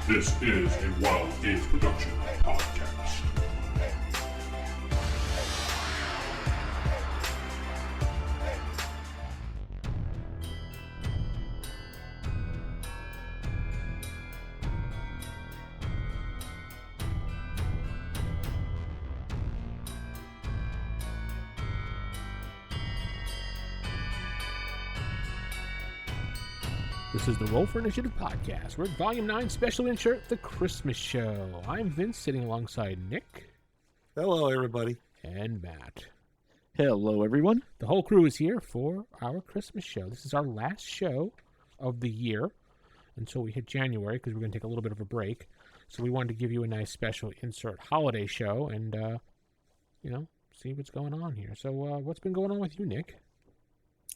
This is a Wild Games Production podcast. This is the Roll for Initiative podcast. We're at Volume 9 Special Insert, The Christmas Show. I'm Vince, sitting alongside Nick. Hello, everybody. And Matt. Hello, everyone. The whole crew is here for our Christmas show. This is our last show of the year until we hit January, because we're going to take a little bit of a break. So we wanted to give you a nice special insert holiday show and, see what's going on here. So what's been going on with you, Nick?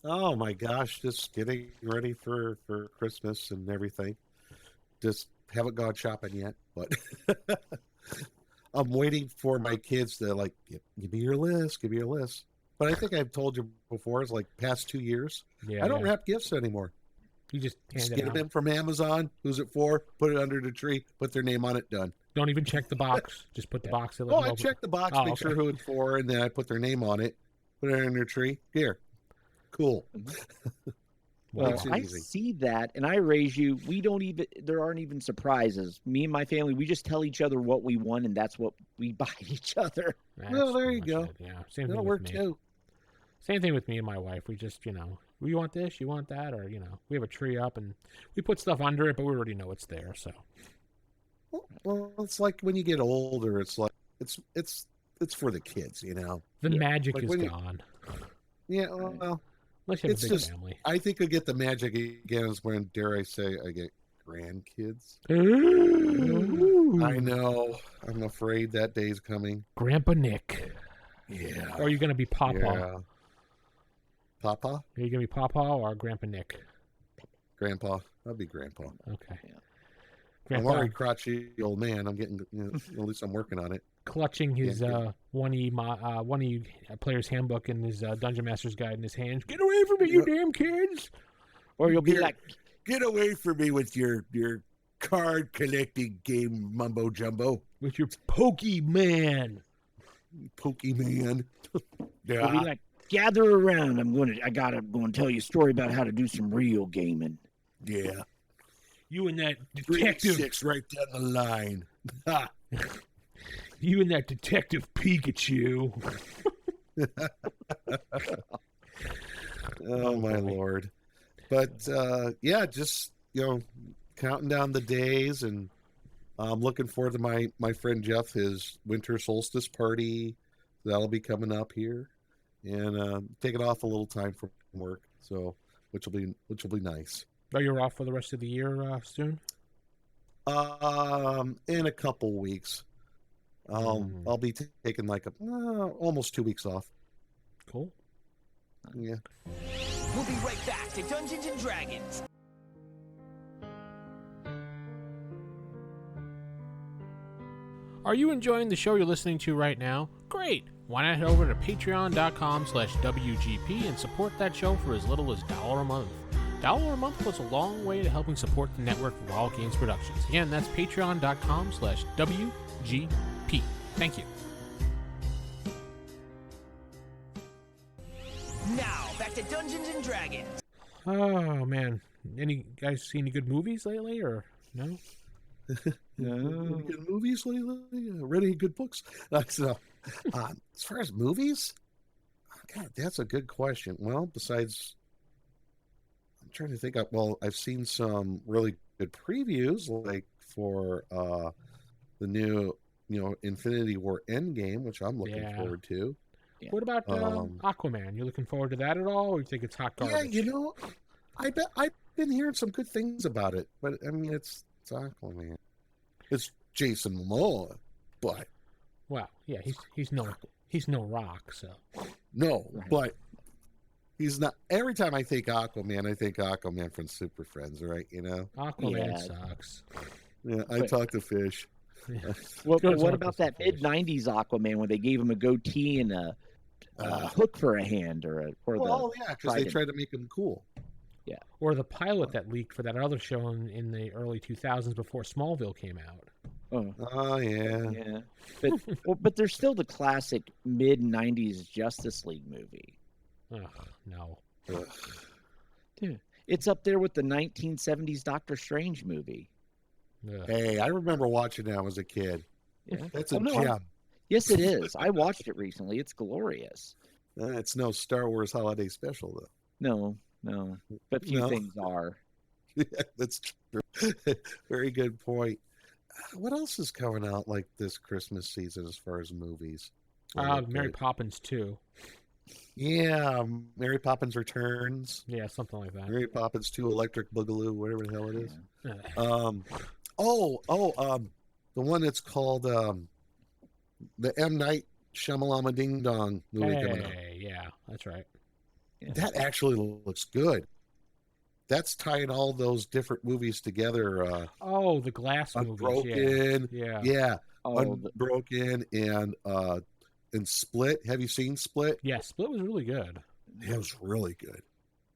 Oh my gosh, just getting ready for Christmas and everything. Just haven't gone shopping yet, but I'm waiting for my kids to give me your list, But I think I've told you before, it's like past 2 years. I don't wrap gifts anymore. You just hand it get out. them in from Amazon. Who's it for? Put it under the tree. Put their name on it. Done. Don't even check the box. Just put the box in. I check the box, make sure who it's for, and then I put their name on it. Put it under the tree. Here. Cool. Well, I see that, and I raise you. There aren't even surprises. Me and my family, we just tell each other what we want, and that's what we buy each other. Well, there you go. Yeah, same thing That'll with work me. too. Same thing with me and my wife. We just, you want this, you want that, or, we have a tree up, and we put stuff under it, but we already know it's there, so. Well, it's like when you get older, it's like, it's for the kids, The magic is gone. Yeah, well. Unless you have a big family. I think I get the magic again is when, dare I say, I get grandkids. Ooh. I know. I'm afraid that day's coming. Grandpa Nick. Yeah. Or are you going to be Papa? Yeah. Papa? Are you going to be Papa or Grandpa Nick? Grandpa. I'll be Grandpa. Okay. Yeah. I'm already crotchety old man. I'm getting, at least I'm working on it. Clutching his one E player's handbook and his Dungeon Master's Guide in his hands. Get away from me, you damn kids! Or you'll be like, get away from me with your card collecting game mumbo jumbo. With your Pokemon. Pokemon. you'll be like, gather around. I'm going to tell you a story about how to do some real gaming. Yeah. You and that detective. 6 right down the line. You and that Detective Pikachu. Oh, my Lord. But, just, counting down the days, and I'm looking forward to my friend Jeff, his winter solstice party. That'll be coming up here. And taking off a little time from work, so which will be nice. Are you off for the rest of the year soon? In a couple weeks. I'll be taking almost 2 weeks off. Cool. Yeah. We'll be right back to Dungeons and Dragons. Are you enjoying the show you're listening to right now? Great! Why not head over to patreon.com/WGP and support that show for as little as $1 a month. $1 a month goes a long way to helping support the network of Wild Games Productions. Again, that's patreon.com/WGP. Thank you. Now, back to Dungeons and Dragons. Oh, man. Any guys see any good movies lately, or no? Any good movies lately? Read any good books? So, as far as movies, God, that's a good question. Well, besides, I'm trying to think. I've seen some really good previews, like for the new, Infinity War Endgame, which I'm looking forward to. Yeah. What about Aquaman? You looking forward to that at all, or you think it's hot garbage? Yeah, I bet I've been hearing some good things about it, but I mean, it's Aquaman. It's Jason Momoa, but yeah, he's no Rock, so no, right. But he's not. Every time I think Aquaman, I think Aquaman from Super Friends, right? Aquaman sucks. Yeah, I talk to fish. Yeah. What about that mid-90s Aquaman when they gave him a goatee and a hook for a hand, or because they tried to make him cool. Yeah. Or the pilot that leaked for that other show in the early 2000s before Smallville came out. Oh yeah. Yeah. But there's still the classic mid-90s Justice League movie. Ugh, no. Ugh. Dude, it's up there with the 1970s Doctor Strange movie. Ugh. Hey, I remember watching that as a kid. Yeah. That's a no, gem. Yes, it is. I watched it recently. It's glorious. It's no Star Wars holiday special though. No. But few things are. Yeah, that's true. Very good point. What else is coming out like this Christmas season as far as movies? Mary Poppins 2. Yeah, Mary Poppins Returns. Yeah, something like that. Mary Poppins 2 Electric Boogaloo, whatever the hell it is. Yeah. The one that's called the M. Night Shyamalama Ding Dong movie coming out. Yeah, that's right. Yeah. That actually looks good. That's tying all those different movies together. The Glass Unbroken. movies. Yeah. Yeah. Oh, Unbroken and Split. Have you seen Split? Yeah, Split was really good. It was really good.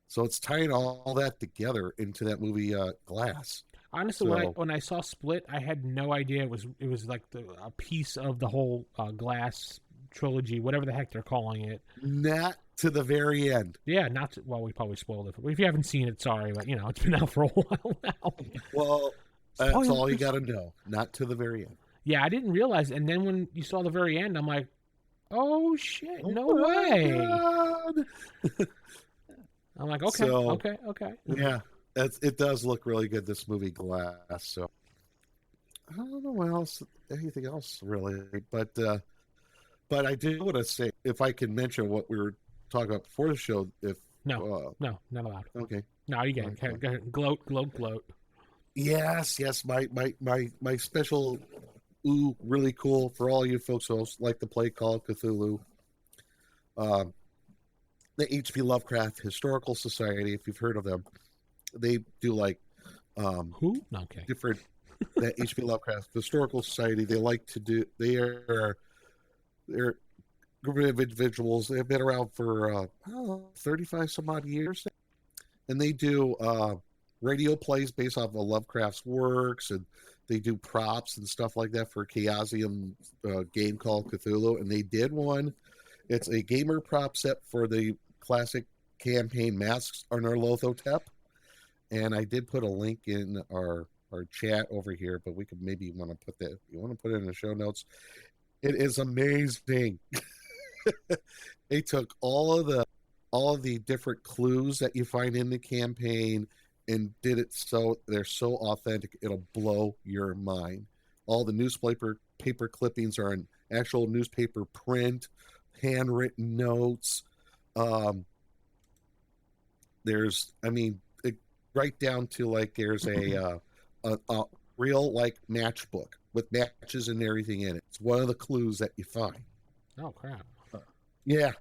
So it's tying all that together into that movie Glass. Honestly, when I saw Split, I had no idea it was like a piece of the whole Glass trilogy, whatever the heck they're calling it. Not to the very end. Yeah, we probably spoiled it. If you haven't seen it, sorry, but it's been out for a while now. Well, that's all you got to know. Not to the very end. Yeah, I didn't realize. And then when you saw the very end, I'm like, oh shit, no way. I'm like, okay. Yeah, it does look really good, this movie Glass. So I don't know anything else really, but I do want to say, if I can mention what we were talking about before the show, no, not allowed. Okay. No, you get it. Go ahead. Gloat. Yes. My special, really cool for all you folks who like to play Call of Cthulhu. The H.P. Lovecraft Historical Society, if you've heard of them, they do like who? No, okay. Different. The H.P. Lovecraft Historical Society. They're a group of individuals. They've been around for 35 some odd years, and they do radio plays based off of Lovecraft's works, and they do props and stuff like that for a Chaosium game called Cthulhu. And they did one. It's a gamer prop set for the classic campaign Masks on our Lothotep. And I did put a link in our chat over here, but we could maybe want to put that. If you want to put it in the show notes. It is amazing. They took all of the different clues that you find in the campaign and did it so they're so authentic, it'll blow your mind. All the newspaper clippings are in actual newspaper print, handwritten notes. Right down to like there's a real like matchbook with matches and everything in it. It's one of the clues that you find. Oh crap! Yeah.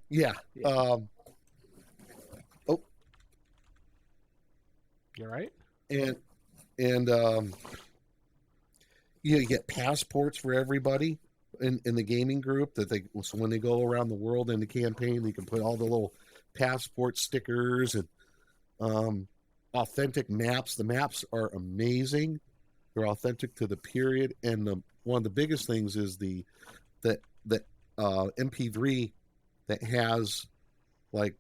You're right. And you get passports for everybody in the gaming group so when they go around the world in the campaign, they can put all the little passport stickers and authentic maps. The maps are amazing. They're authentic to the period, and one of the biggest things is the MP3 that has like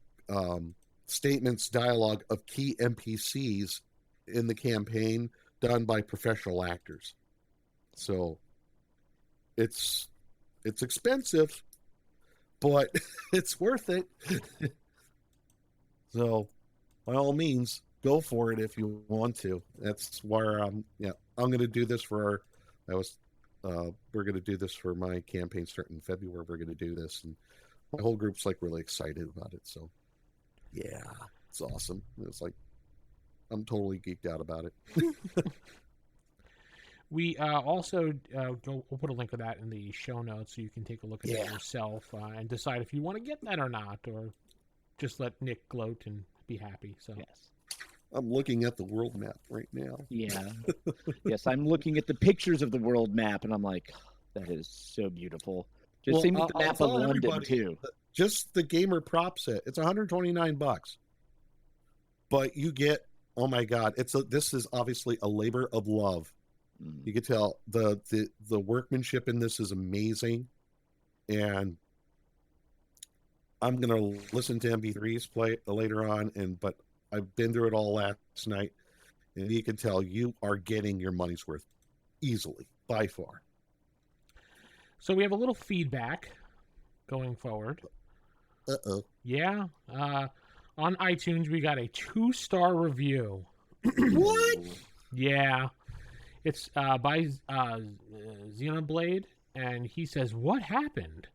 statements, dialogue of key NPCs in the campaign done by professional actors. So it's expensive, but it's worth it. So by all means, go for it if you want to. That's where I'm going to do this for we're going to do this for my campaign starting in February. We're going to do this, and my whole group's like really excited about it. So yeah, it's awesome. It's like I'm totally geeked out about it. We also we'll put a link of that in the show notes so you can take a look at that yourself and decide if you want to get that or not, or just let Nick gloat and be happy. So yes. I'm looking at the world map right now. Yeah. Yes, I'm looking at the pictures of the world map, and I'm like, that is so beautiful. Just same with the map of London too. Just the gamer prop set. It's $129. but you get, oh my God, this is obviously a labor of love. You can tell the workmanship in this is amazing, and I'm gonna listen to MP3s play later on, but I've been through it all last night, and you can tell you are getting your money's worth easily, by far. So we have a little feedback going forward. Yeah. On iTunes, we got a 2-star review. What? Yeah. It's by Xenoblade, and he says, "What happened?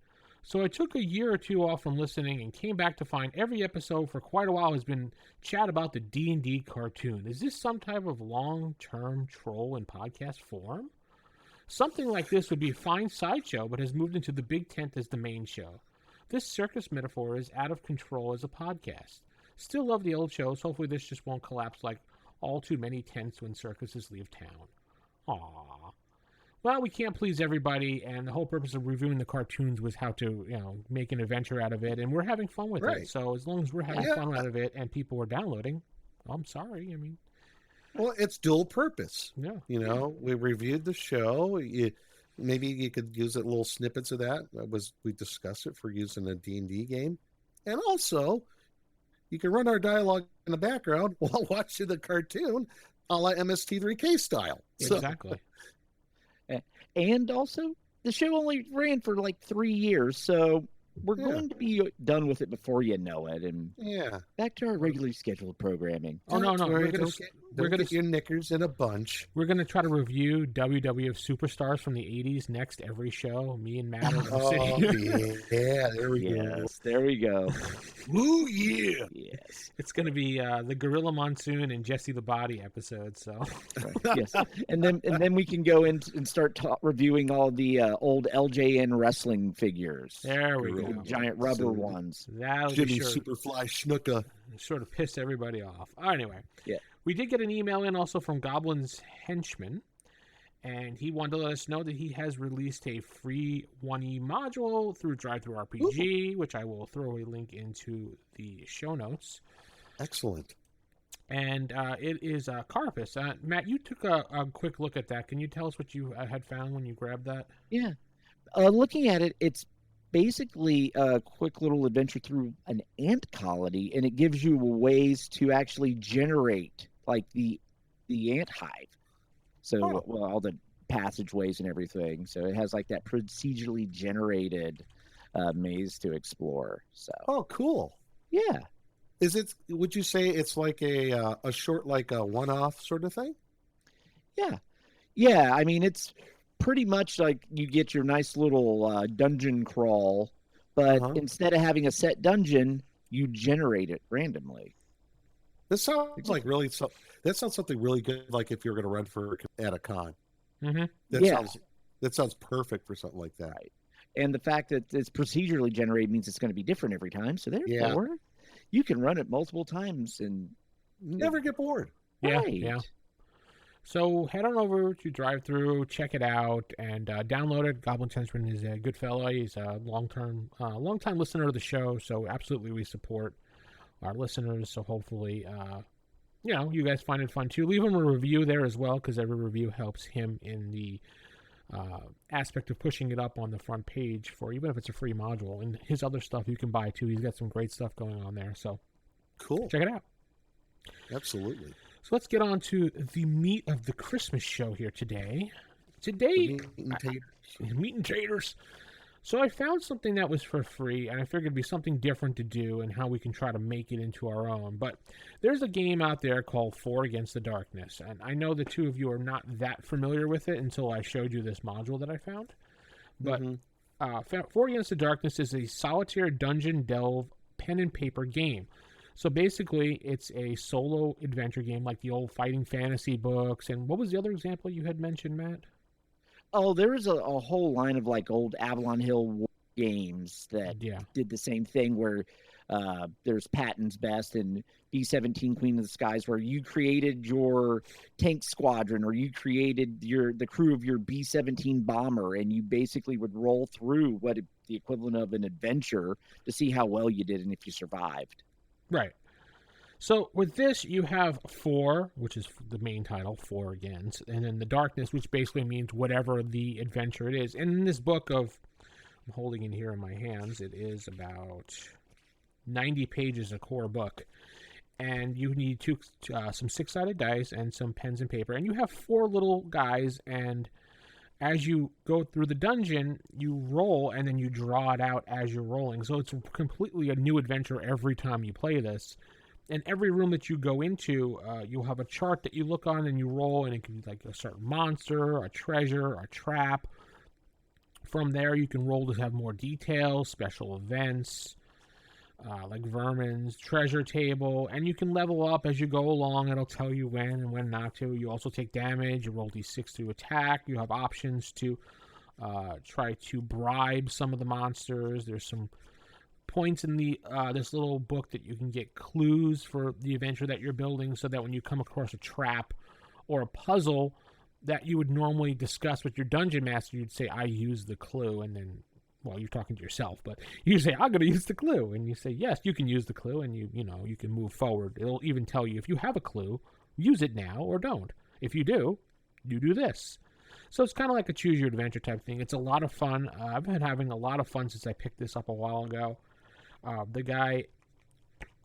So I took a year or two off from listening and came back to find every episode for quite a while has been chat about the D&D cartoon. Is this some type of long-term troll in podcast form? Something like this would be a fine sideshow, but has moved into the big tent as the main show. This circus metaphor is out of control as a podcast. Still love the old shows. Hopefully this just won't collapse like all too many tents when circuses leave town." Aww. Well, we can't please everybody, and the whole purpose of reviewing the cartoons was how to, make an adventure out of it, and we're having fun with it. So as long as we're having fun out of it and people are downloading, I'm sorry. I mean, well, it's dual purpose. Yeah. We reviewed the show. Maybe you could use little snippets of that. We discussed it for use in a D&D game, and also you can run our dialogue in the background while watching the cartoon, a la MST3K style. Exactly. And also, the show only ran for like 3 years, so we're going to be done with it before you know it, and back to our regularly scheduled programming. Oh no, we're gonna get your knickers in a bunch. We're gonna try to review WWF superstars from the '80s next every show. Me and Matt are sitting. There we go. Yes, there we go. Ooh, yeah. Yes, it's gonna be the Gorilla Monsoon and Jesse the Body episode. So yes, and then we can go in and start reviewing all the old LJN wrestling figures. There we go. Giant rubber ones. That'll Jimmy be sure, Superfly Snuka. Sort of piss everybody off. Anyway, yeah. We did get an email in also from Goblin's Henchman, and he wanted to let us know that he has released a free 1E module through DriveThruRPG, which I will throw a link into the show notes. Excellent. And it is Krampus. Matt, you took a quick look at that. Can you tell us what you had found when you grabbed that? Yeah. Looking at it, it's basically a quick little adventure through an ant colony, and it gives you ways to actually generate like the ant hive. So all the passageways and everything. So it has like that procedurally generated maze to explore. So cool. Yeah. Would you say it's like a short, like a one-off sort of thing? Yeah. I mean, it's pretty much like you get your nice little dungeon crawl, but instead of having a set dungeon, you generate it randomly. This sounds like that sounds something really good. Like if you're going to run at a con, that sounds perfect for something like that. Right. And the fact that it's procedurally generated means it's going to be different every time. So therefore, you can run it multiple times and never get bored. Yeah. So head on over to DriveThru, check it out, and download it. Goblin Henchman is a good fellow. He's a long-time listener of the show, so absolutely we support our listeners. So hopefully, you guys find it fun too. Leave him a review there as well, because every review helps him in the aspect of pushing it up on the front page for even if it's a free module. And his other stuff you can buy too. He's got some great stuff going on there. So cool. Check it out. Absolutely. So let's get on to the meat of the Christmas show here today. Meat and taters. So I found something that was for free, and I figured it'd be something different to do and how we can try to make it into our own. But there's a game out there called Four Against the Darkness, and I know the two of you are not that familiar with it until I showed you this module that I found. But Four Against the Darkness is a solitaire dungeon delve pen and paper game. So basically, it's a solo adventure game like the old Fighting Fantasy books. And what was the other example you had mentioned, Matt? Oh, there was a whole line of like old Avalon Hill games that did the same thing where there's Patton's Best and B-17 Queen of the Skies, where you created your tank squadron or you created the crew of your B-17 bomber, and you basically would roll through the equivalent of an adventure to see how well you did and if you survived. Right. So with this, you have Four, which is the main title, Four Against, and then the Darkness, which basically means whatever the adventure it is. And in this book I'm holding it here in my hands, it is about 90 pages, a core book. And you need some 6-sided dice and some pens and paper. And you have 4 little guys, and as you go through the dungeon, you roll, and then you draw it out as you're rolling. So it's completely a new adventure every time you play this. And every room that you go into, you'll have a chart that you look on and you roll, and it can be like a certain monster, a treasure, a trap. From there, you can roll to have more details, special events, like vermins, treasure table, and you can level up as you go along. It'll tell you when and when not to. You also take damage. You roll d6 to attack. You have options to try to bribe some of the monsters. There's some points in the this little book that you can get clues for the adventure that you're building, so that when you come across a trap or a puzzle that you would normally discuss with your dungeon master, you'd say, I use the clue, and then, well, you're talking to yourself, but you say, I'm going to use the clue, and you say, yes, you can use the clue, and you can move forward. It'll even tell you, if you have a clue, use it now or don't. If you do, you do this. So it's kind of like a choose your adventure type thing. It's a lot of fun. I've been having a lot of fun since I picked this up a while ago. The guy,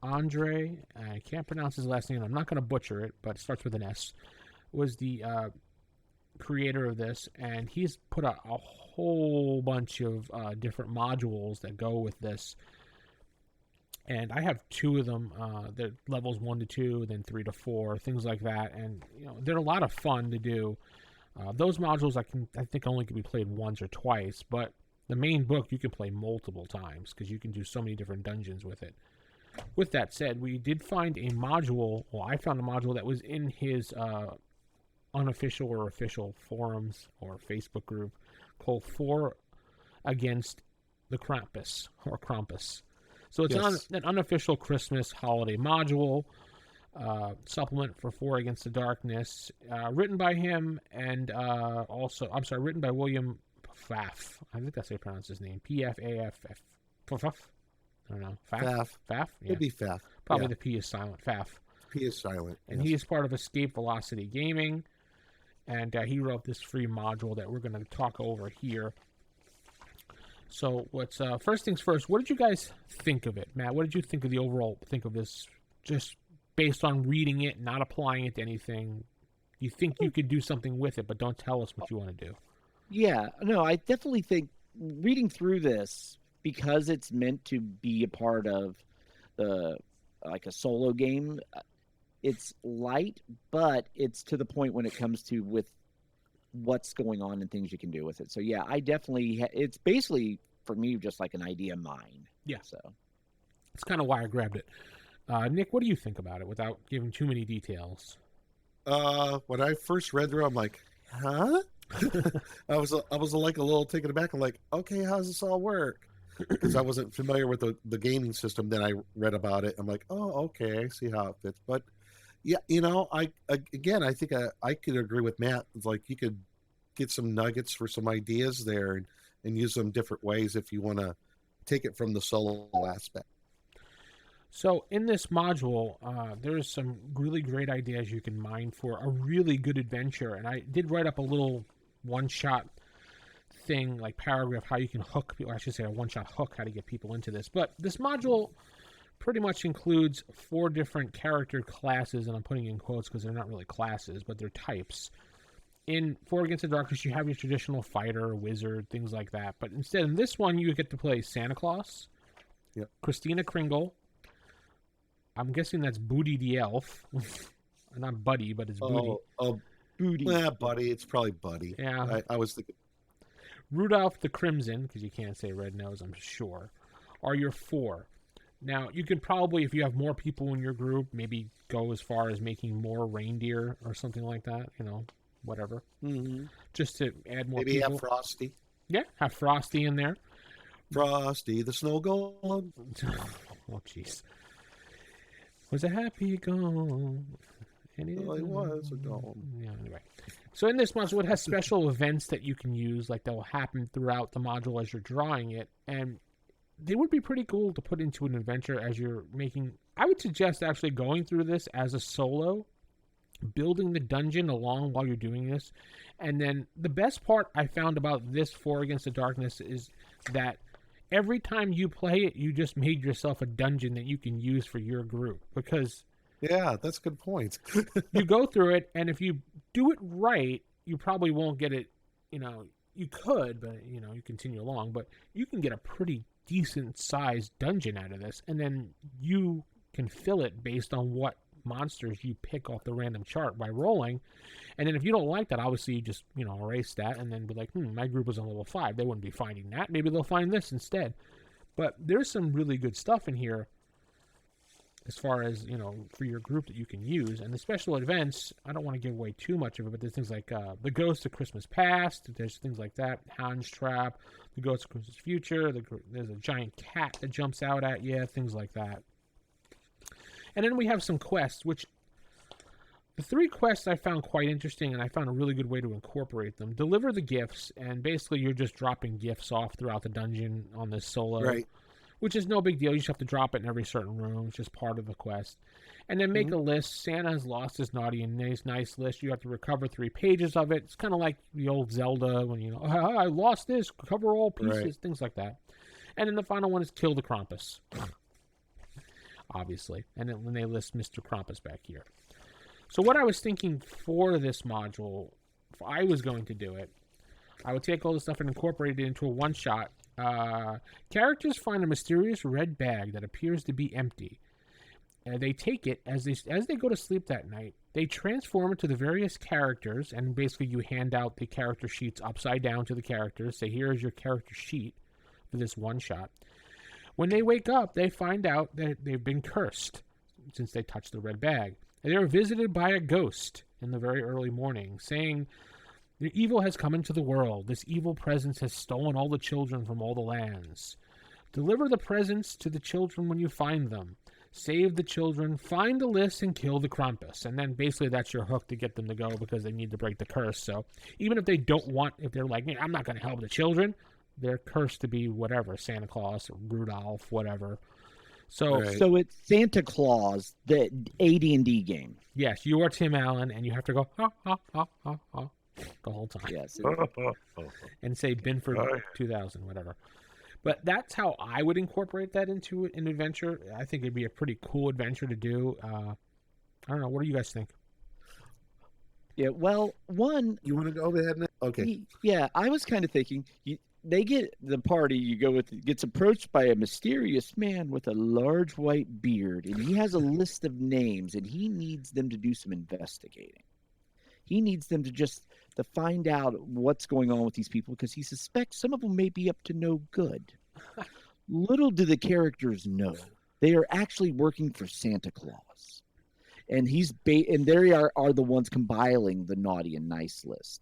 Andre, I can't pronounce his last name. I'm not going to butcher it, but it starts with an S, was the creator of this, and he's put a whole bunch of different modules that go with this. And I have 2 of them. They're levels 1 to 2, then 3 to 4, things like that. And they're a lot of fun to do. Those modules I think only can be played once or twice, but the main book you can play multiple times because you can do so many different dungeons with it. With that said, we did find a module. Well, I found a module that was in his unofficial or official forums or Facebook group called Four Against the Krampus or Krampus. So it's an unofficial Christmas holiday module supplement for Four Against the Darkness, written by him and written by William Pfaff. I think that's how you pronounce his name. P-F-A-F-F. Pfaff? I don't know. Pfaff? Pfaff? Yeah. It'd be Pfaff. Probably the P is silent. Pfaff. P is silent. And he is part of Escape Velocity Gaming. And he wrote this free module that we're going to talk over here. So what's first things first, what did you guys think of it? Matt, what did you think of the overall, think of this just based on reading it, not applying it to anything? You think you could do something with it, but don't tell us what you want to do. Yeah, no, I definitely think reading through this, because it's meant to be a part of like a solo game, it's light, but it's to the point when it comes to with what's going on and things you can do with it. So yeah, I definitely, it's basically for me just like an idea mine. Yeah. So it's kind of why I grabbed it. Nick, what do you think about it without giving too many details? When I first read through, I'm like, huh? I was like a little taken aback. I'm like, okay, how does this all work? Because I wasn't familiar with the gaming system. Then I read about it. I'm like, oh, okay, I see how it fits. But yeah, I think I could agree with Matt. It's like you could get some nuggets for some ideas there and use them different ways if you want to take it from the solo aspect. So in this module, there's some really great ideas you can mine for a really good adventure. And I did write up a little one-shot thing, like paragraph, how you can hook people. I should say a one-shot hook, how to get people into this. But this module pretty much includes 4 different character classes, and I'm putting in quotes because they're not really classes, but they're types. In Four Against the Darkness, you have your traditional fighter, wizard, things like that. But instead, in this one, you get to play Santa Claus, Christina Kringle. I'm guessing that's Booty the Elf. Not Buddy, but it's Booty. Oh, Booty. Yeah, Buddy. It's probably Buddy. Yeah. I was thinking. Rudolph the Crimson, because you can't say Red Nose, I'm sure, are your 4. Now, you could probably, if you have more people in your group, maybe go as far as making more reindeer or something like that, whatever. Mm-hmm. Just to add more maybe people. Have Frosty. Yeah, have Frosty in there. Frosty the Snow Golem. Oh, jeez. Was a happy gone. And it was a gone. Yeah, anyway. So in this module, it has special events that you can use, like that will happen throughout the module as you're drawing it. And they would be pretty cool to put into an adventure as you're making I would suggest actually going through this as a solo, building the dungeon along while you're doing this. And then the best part I found about this Four Against the Darkness is that every time you play it, you just made yourself a dungeon that you can use for your group. Because Yeah, that's a good point. you go through it, and if you do it right, you probably won't get it, you could, but, you continue along. But you can get a pretty decent-sized dungeon out of this, and then you can fill it based on what monsters you pick off the random chart by rolling. And then if you don't like that, obviously you just erase that and then be like, my group was on level 5, they wouldn't be finding that, maybe they'll find this instead. But there's some really good stuff in here as far as for your group that you can use. And the special events, I don't want to give away too much of it, but there's things like the Ghost of Christmas Past, there's things like that, Hound's Trap, the Ghost of Christmas Future, there's a giant cat that jumps out at you, things like that. And then we have some quests, which the 3 quests I found quite interesting, and I found a really good way to incorporate them. Deliver the gifts, and basically you're just dropping gifts off throughout the dungeon on this solo, Right. which is no big deal. You just have to drop it in every certain room. It's just part of the quest. And then make a list. Santa has lost his naughty and nice list. You have to recover 3 pages of it. It's kind of like the old Zelda when, I lost this, cover all pieces, Right. things like that. And then the final one is kill the Krampus. Obviously. And then when they list Mr. Krampus back here. So what I was thinking for this module, if I was going to do it, I would take all this stuff and incorporate it into a one-shot. Characters find a mysterious red bag that appears to be empty. They take it as they go to sleep that night. They transform it to the various characters, and basically you hand out the character sheets upside down to the characters. Say, here is your character sheet for this one-shot. When they wake up, they find out that they've been cursed since they touched the red bag. And they were visited by a ghost in the very early morning, saying, the evil has come into the world. This evil presence has stolen all the children from all the lands. Deliver the presents to the children when you find them. Save the children, find the list, and kill the Krampus. And then basically that's your hook to get them to go because they need to break the curse. So even if they don't want, if they're like, I'm not going to help the children, they're cursed to be whatever, Santa Claus, Rudolph, whatever. So, Right. So it's Santa Claus, the AD&D game. yes, you are Tim Allen, and you have to go, ha, ha, ha, ha, ha, the whole time. Yes. And say Binford 2000, whatever. But that's how I would incorporate that into an adventure. I think it'd be a pretty cool adventure to do. I don't know. What do you guys think? Yeah, well, one, You want to go ahead and okay. yeah, I was kind of thinking, they get the party you go with gets approached by a mysterious man with a large white beard, and he has a list of names, and he needs them to do some investigating. He needs them to find out what's going on with these people because he suspects some of them may be up to no good. Little do the characters know, they are actually working for Santa Claus, and and they are the ones compiling the naughty and nice list.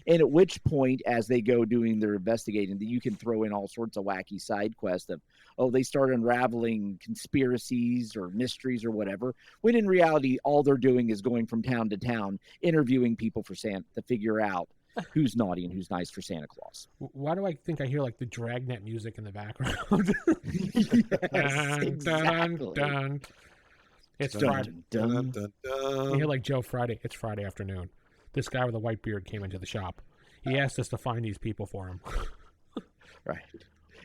And at which point, as they go doing their investigating, you can throw in all sorts of wacky side quests of, they start unraveling conspiracies or mysteries or whatever, when in reality, all they're doing is going from town to town, interviewing people for Santa to figure out who's naughty and who's nice for Santa Claus. Why do I think I hear like the Dragnet music in the background? Yes, exactly. Dun. It's Dun, Friday. dun, Dun, dun. dun, You dun. hear like Joe Friday. It's Friday afternoon. This guy with a white beard came into the shop. He asked us to find these people for him. Right.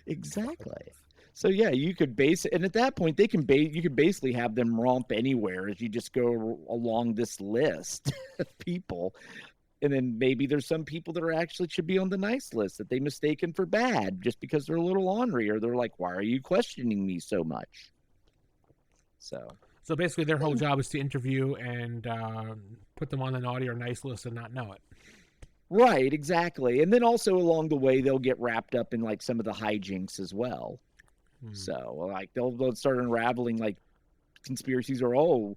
Exactly. So yeah, you could and at that point you could basically have them romp anywhere as you just go along this list of people. And then maybe there's some people that actually should be on the nice list that they mistaken for bad just because they're a little ornery, or they're like, why are you questioning me so much? So basically their whole job is to interview and put them on the naughty or nice list and not know it. right, exactly. And then also along the way they'll get wrapped up in like some of the hijinks as well. So like they'll start unraveling like conspiracies, or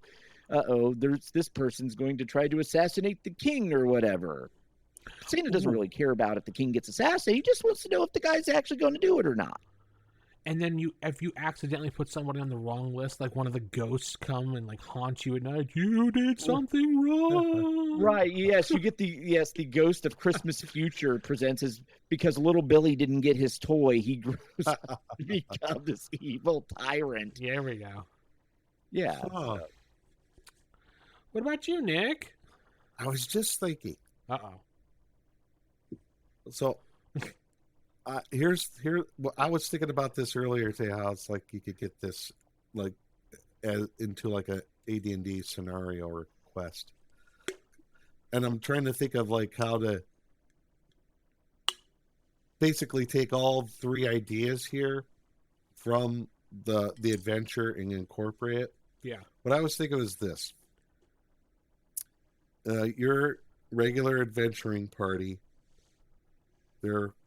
there's this person's going to try to assassinate the king or whatever. Santa doesn't really care about if the king gets assassinated. He just wants to know if the guy's actually going to do it or not. And then if you accidentally put somebody on the wrong list, like one of the ghosts come and like haunt you at night, you did something wrong. Right, yes, you get the ghost of Christmas future presents as, because little Billy didn't get his toy, he grows up to become this evil tyrant. There we go. Yeah. Huh. What about you, Nick? I was just thinking. Uh-oh. So, well, I was thinking about this earlier today. How it's like you could get this like into like a AD&D scenario or quest, and I'm trying to think of like how to basically take all three ideas here from the adventure and incorporate it. Yeah. What I was thinking was this: your regular adventuring party.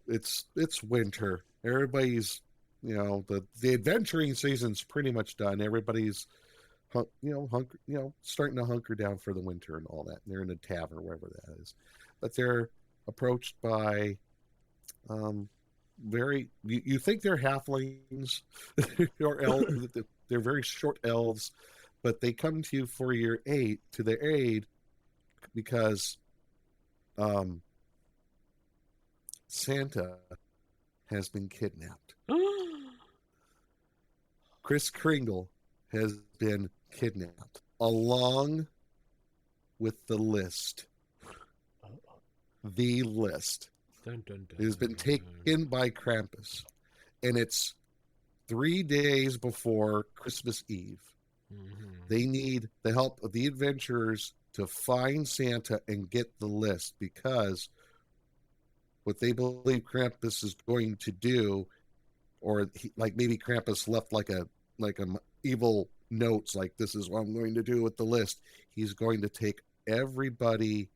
It's winter. Everybody's, the adventuring season's pretty much done. Everybody's, starting to hunker down for the winter and all that. And they're in a tavern, or wherever that is, but they're approached by, you think they're halflings or elves. They're very short elves, but they come to you for your aid, because, Santa has been kidnapped. Kris Kringle has been kidnapped, along with the list. The list. Dun, dun, dun. It has been taken by Krampus, and it's 3 days before Christmas Eve. Mm-hmm. They need the help of the adventurers to find Santa and get the list, because what they believe Krampus is going to do, or maybe Krampus left like a evil notes, like, this is what I'm going to do with the list. He's going to take everybody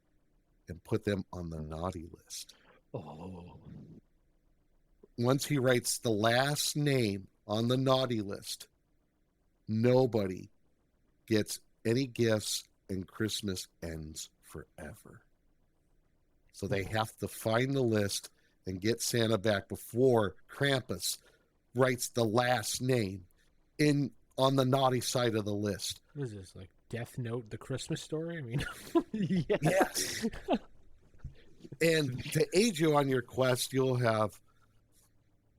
and put them on the naughty list. Oh. Once he writes the last name on the naughty list, nobody gets any gifts, and Christmas ends forever. So they have to find the list and get Santa back before Krampus writes the last name on the naughty side of the list. What is this, like Death Note, the Christmas story? I mean, yes. And to aid you on your quest, you'll have,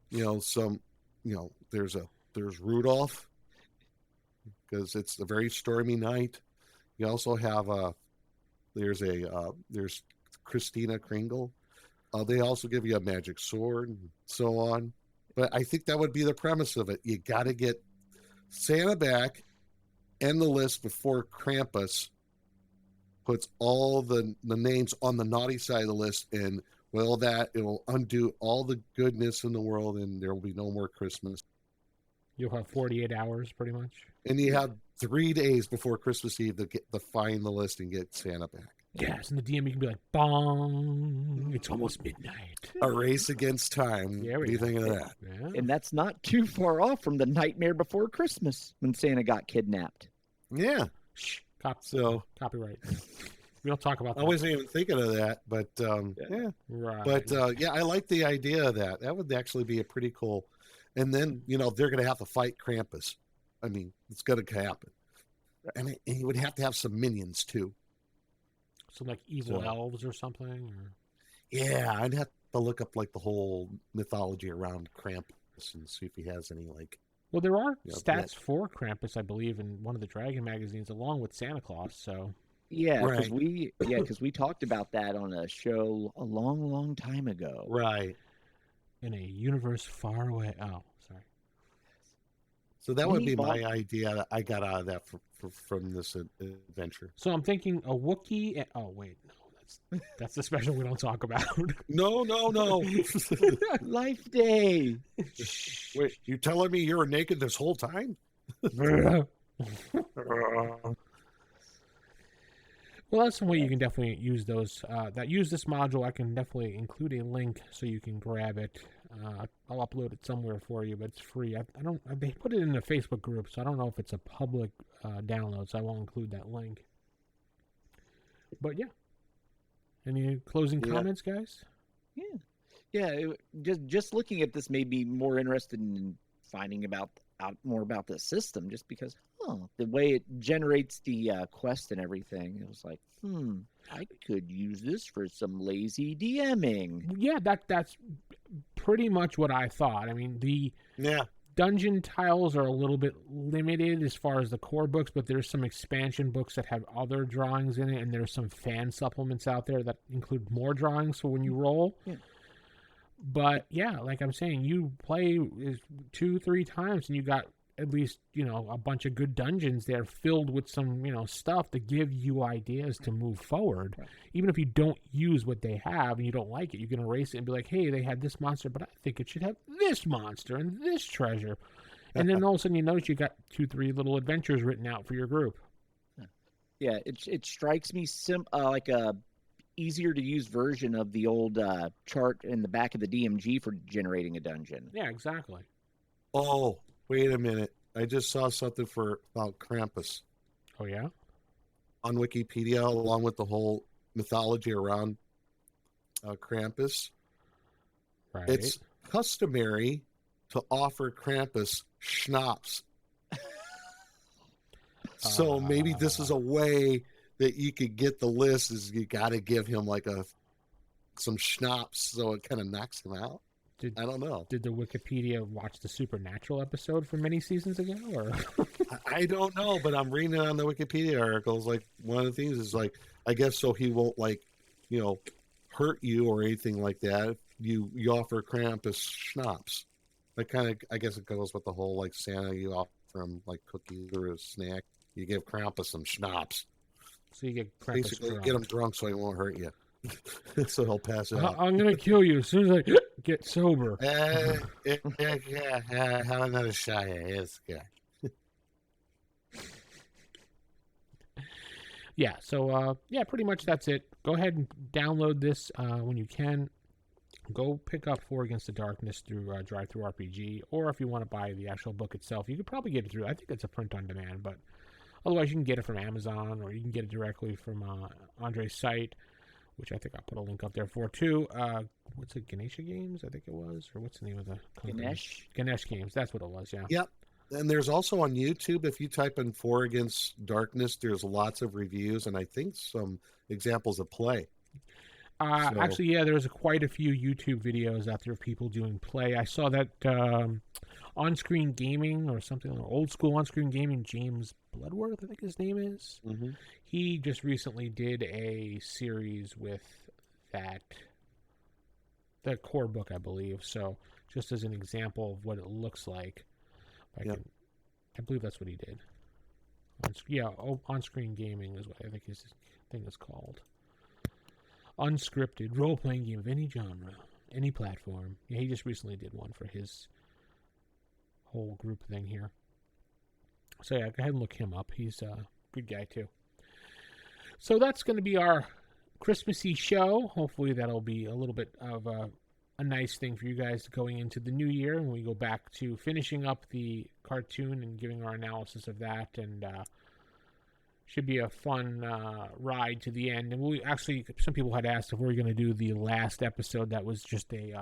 there's Rudolph, because it's a very stormy night. You also have there's Christina Kringle. They also give you a magic sword and so on. But I think that would be the premise of it. You got to get Santa back and the list before Krampus puts all the names on the naughty side of the list, and it'll undo all the goodness in the world, and there will be no more Christmas. You'll have 48 hours, pretty much. And you have 3 days before Christmas Eve to find the list and get Santa back. Yes, and the DM, you can be like, bong, it's almost midnight. A race against time. Yeah, what do you think of that? Yeah. And that's not too far off from the Nightmare Before Christmas when Santa got kidnapped. Yeah. Shh. Copyright. We don't talk about that. I wasn't even thinking of that, but yeah. Right. But I like the idea of that. That would actually be a pretty cool. And then, they're going to have to fight Krampus. I mean, it's going to happen. And he would have to have some minions, too. Some like evil elves or something? Or... Yeah, I'd have to look up like the whole mythology around Krampus and see if he has any like. Well, there are stats for Krampus, I believe, in one of the Dragon magazines, along with Santa Claus. So. Yeah, because we talked about that on a show a long, long time ago. Right. In a universe far away. Oh, sorry. So that would be my idea that I got out of that from this adventure. So I'm thinking a Wookiee. Oh wait, no, that's the special we don't talk about. No. Life Day. Wait, you telling me you were naked this whole time? Well, that's some way you can definitely use those. Use this module. I can definitely include a link so you can grab it. I'll upload it somewhere for you, but it's free. They put it in the Facebook group, so I don't know if it's a public download. So I won't include that link. But yeah, any closing comments, guys? Yeah. Just looking at this made me more interested in finding out more about the system, just because the way it generates the quest and everything, it was like, I could use this for some lazy DMing. Yeah, that's pretty much what I thought. I mean, dungeon tiles are a little bit limited as far as the core books, but there's some expansion books that have other drawings in it, and there's some fan supplements out there that include more drawings for when you roll. Yeah. But yeah, like I'm saying, you play 2-3 times and you got at least, a bunch of good dungeons there filled with some, stuff to give you ideas to move forward. Right. Even if you don't use what they have and you don't like it, you can erase it and be like, hey, they had this monster, but I think it should have this monster and this treasure. And then all of a sudden you notice you got 2-3 little adventures written out for your group. Yeah, it strikes me like a easier to use version of the old chart in the back of the DMG for generating a dungeon. Yeah, exactly. Oh, wait a minute. I just saw something about Krampus Oh, yeah? on Wikipedia, along with the whole mythology around Krampus. Right. It's customary to offer Krampus schnapps. So maybe this is a way that you could get the list, is you got to give him like some schnapps so it kind of knocks him out. I don't know. Did the Wikipedia watch the Supernatural episode from many seasons ago? Or I don't know, but I'm reading it on the Wikipedia articles. Like, one of the things is, like, I guess so he won't, like, hurt you or anything like that. You offer Krampus schnapps. That kind of, I guess it goes with the whole, like, Santa, you offer him, like, cookies or a snack. You give Krampus some schnapps. so you get Krampus Basically, drunk. get him drunk so he won't hurt you. So he'll pass out. I'm going to kill you as soon as I get sober. Have another shot at this guy. Yeah, so, pretty much that's it. Go ahead and download this when you can. Go pick up Four Against the Darkness through Drive-Thru RPG, or if you want to buy the actual book itself, you could probably get it through. I think it's a print on demand, but otherwise you can get it from Amazon, or you can get it directly from Andre's site, which I think I'll put a link up there for too. What's it, Ganesha Games, I think it was? Or what's the name of the company? Ganesh Games, that's what it was, yeah. Yep. And there's also on YouTube, if you type in Four Against Darkness, there's lots of reviews and I think some examples of play. Actually, yeah, there's quite a few YouTube videos out there of people doing play. I saw that On-Screen Gaming or something, or Old School On-Screen Gaming, James Bloodworth, I think his name is. Mm-hmm. He just recently did a series with the core book, I believe. So just as an example of what it looks like, I believe that's what he did. On-Screen Gaming is what I think his thing is called. Unscripted role-playing game of any genre, any platform. Yeah, he just recently did one for his whole group thing here. So yeah, go ahead and look him up. He's a good guy too. So that's going to be our Christmassy show. Hopefully that'll be a little bit of a nice thing for you guys going into the new year, when we go back to finishing up the cartoon and giving our analysis of that, and should be a fun ride to the end. And we actually, some people had asked if we were going to do the last episode that was just a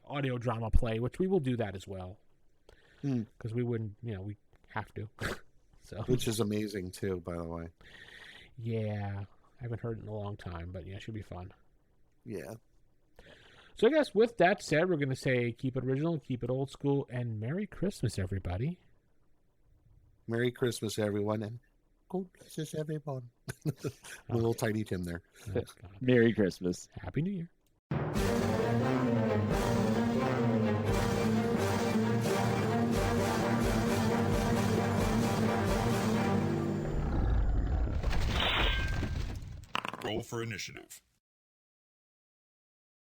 audio drama play, which we will do that as well, because we wouldn't, we have to. So, which is amazing too, by the way. Yeah, I haven't heard it in a long time, but yeah, it should be fun. Yeah. So I guess with that said, we're going to say keep it original, keep it old school, and Merry Christmas, everybody. Merry Christmas, everyone, and God bless everyone. Little Tiny Tim there. Merry Christmas. Happy New Year. Roll for initiative.